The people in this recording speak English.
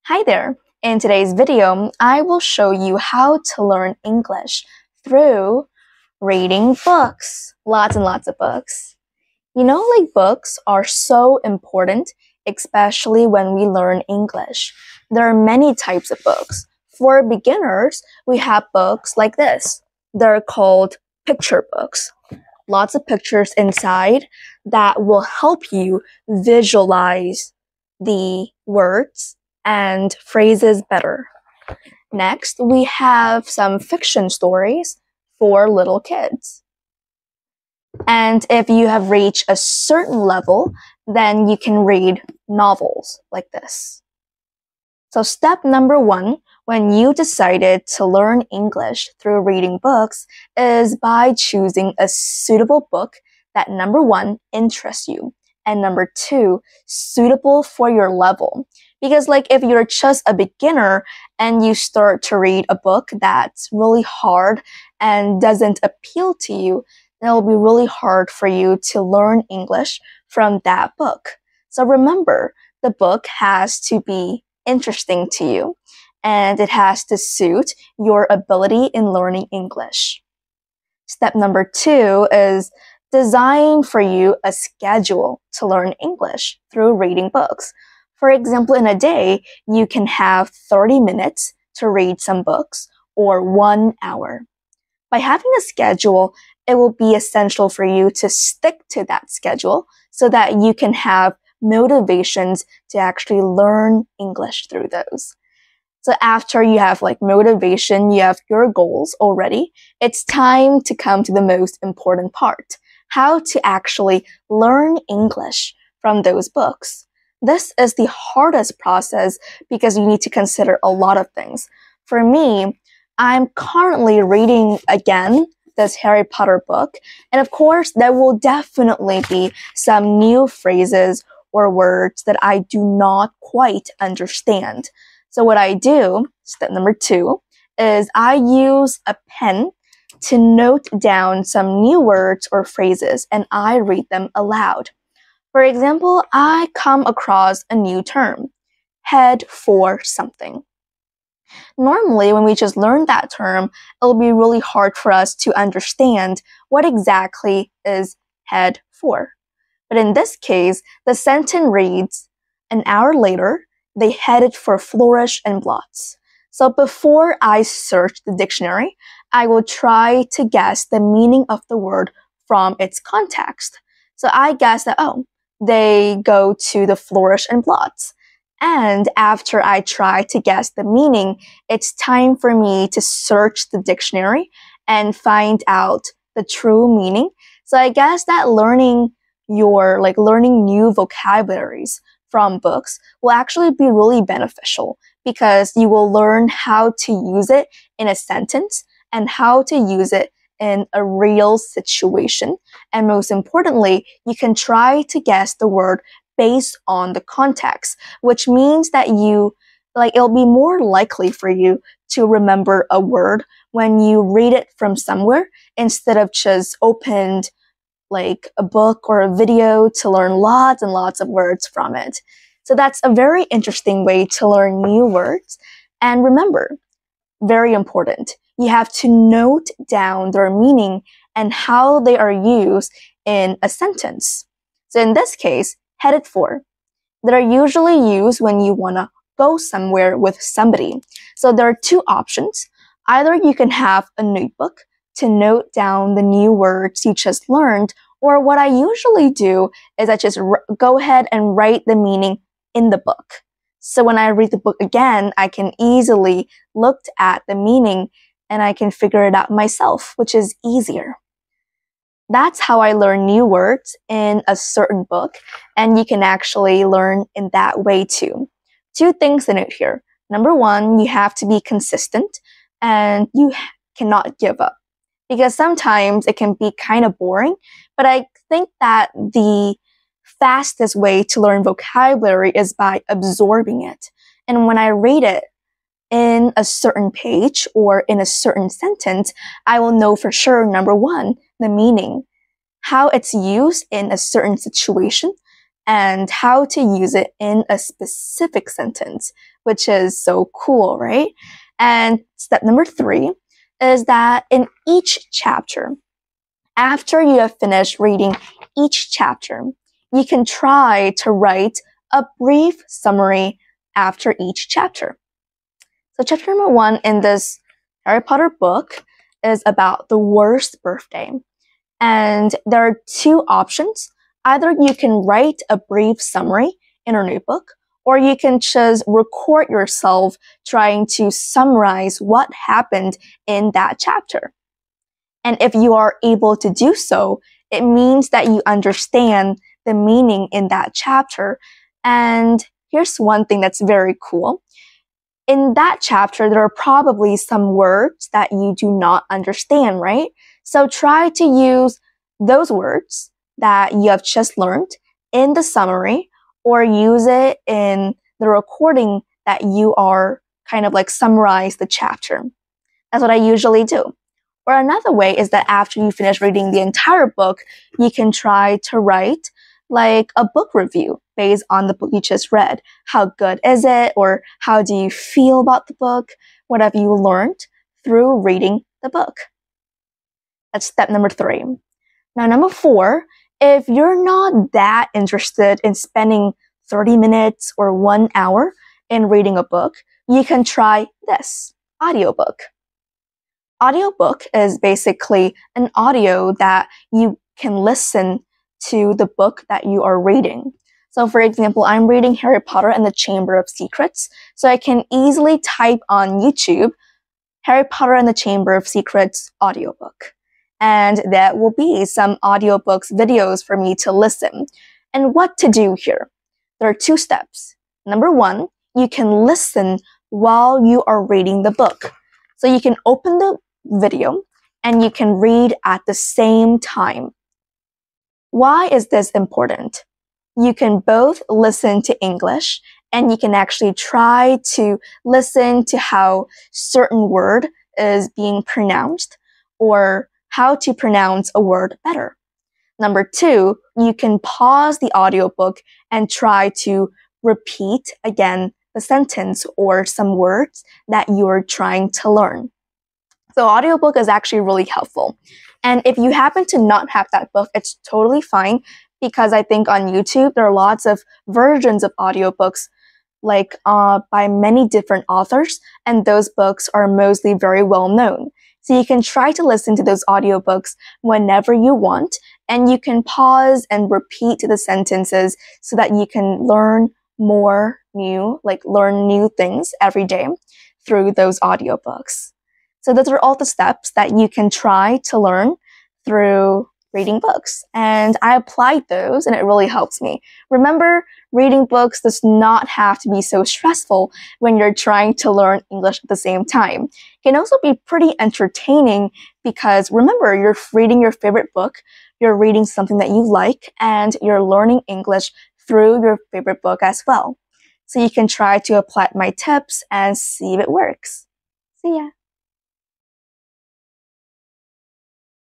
Hi there! In today's video, I will show you how to learn English through reading books. Lots and lots of books. Books are so important, especially when we learn English. There are many types of books. For beginners, we have books like this. They're called picture books. Lots of pictures inside that will help you visualize the words and phrases better. Next, we have some fiction stories for little kids. And if you have reached a certain level, then you can read novels like this. So step number 1, when you decided to learn English through reading books, is by choosing a suitable book that number 1, interests you, and number 2, suitable for your level. Because if you're just a beginner and you start to read a book that's really hard and doesn't appeal to you, then it'll be really hard for you to learn English from that book. So remember, the book has to be interesting to you, and it has to suit your ability in learning English. Step number 2 is design for you a schedule to learn English through reading books. For example, in a day, you can have 30 minutes to read some books or 1 hour. By having a schedule, it will be essential for you to stick to that schedule so that you can have motivations to actually learn English through those. So after you have motivation, you have your goals already, it's time to come to the most important part, how to actually learn English from those books. This is the hardest process because you need to consider a lot of things. For me, I'm currently reading again this Harry Potter book, and of course, there will definitely be some new phrases or words that I do not quite understand. So what I do, step number 2, is I use a pen to note down some new words or phrases, and I read them aloud. For example, I come across a new term, head for something. Normally, when we just learn that term, it'll be really hard for us to understand what exactly is head for. But in this case, the sentence reads, an hour later, they headed for Flourish and Blots. So before I search the dictionary, I will try to guess the meaning of the word from its context. So I guess that, they go to the Flourish and Blots. And after I try to guess the meaning, it's time for me to search the dictionary and find out the true meaning. So I guess that learning new vocabularies from books will actually be really beneficial because you will learn how to use it in a sentence and how to use it in a real situation. And most importantly, you can try to guess the word based on the context, which means that it'll be more likely for you to remember a word when you read it from somewhere instead of just opened a book or a video to learn lots and lots of words from it. So that's a very interesting way to learn new words. And remember, very important, you have to note down their meaning and how they are used in a sentence. So in this case, headed for, that are usually used when you want to go somewhere with somebody. So there are 2 options. Either you can have a notebook to note down the new words you just learned, or what I usually do is I just go ahead and write the meaning in the book. So when I read the book again, I can easily look at the meaning and I can figure it out myself, which is easier. That's how I learn new words in a certain book, and you can actually learn in that way too. 2 things to note here. Number 1, you have to be consistent and you cannot give up. Because sometimes it can be kind of boring, but I think that the fastest way to learn vocabulary is by absorbing it. And when I read it in a certain page or in a certain sentence, I will know for sure, number 1, the meaning, how it's used in a certain situation, and how to use it in a specific sentence, which is so cool, right? And step number 3 is that in each chapter, after you have finished reading each chapter, you can try to write a brief summary after each chapter. So chapter number 1 in this Harry Potter book is about the worst birthday. And there are 2 options. Either you can write a brief summary in your notebook, or you can just record yourself trying to summarize what happened in that chapter. And if you are able to do so, it means that you understand the meaning in that chapter. And here's one thing that's very cool. In that chapter, there are probably some words that you do not understand, right? So try to use those words that you have just learned in the summary, or use it in the recording that you are kind of like summarize the chapter. That's what I usually do. Or another way is that after you finish reading the entire book, you can try to write like a book review based on the book you just read. How good is it? Or how do you feel about the book? What have you learned through reading the book? That's step number 3. Now, number 4, if you're not that interested in spending 30 minutes or 1 hour in reading a book, you can try this, audiobook. Audiobook is basically an audio that you can listen to the book that you are reading. So for example, I'm reading Harry Potter and the Chamber of Secrets, so I can easily type on YouTube, Harry Potter and the Chamber of Secrets audiobook. And that will be some audiobooks videos for me to listen. And what to do here? There are 2 steps. Number 1, you can listen while you are reading the book. So you can open the video and you can read at the same time. Why is this important? You can both listen to English and you can actually try to listen to how certain word is being pronounced, or how to pronounce a word better. Number 2, you can pause the audiobook and try to repeat again the sentence or some words that you're trying to learn. So audiobook is actually really helpful. And if you happen to not have that book, it's totally fine, because I think on YouTube there are lots of versions of audiobooks like by many different authors, and those books are mostly very well known. So you can try to listen to those audiobooks whenever you want, and you can pause and repeat the sentences so that you can learn learn new things every day through those audiobooks. So those are all the steps that you can try to learn through reading books. And I applied those and it really helps me. Remember, reading books does not have to be so stressful when you're trying to learn English at the same time. It can also be pretty entertaining because remember, you're reading your favorite book, you're reading something that you like, and you're learning English through your favorite book as well. So you can try to apply my tips and see if it works. See ya!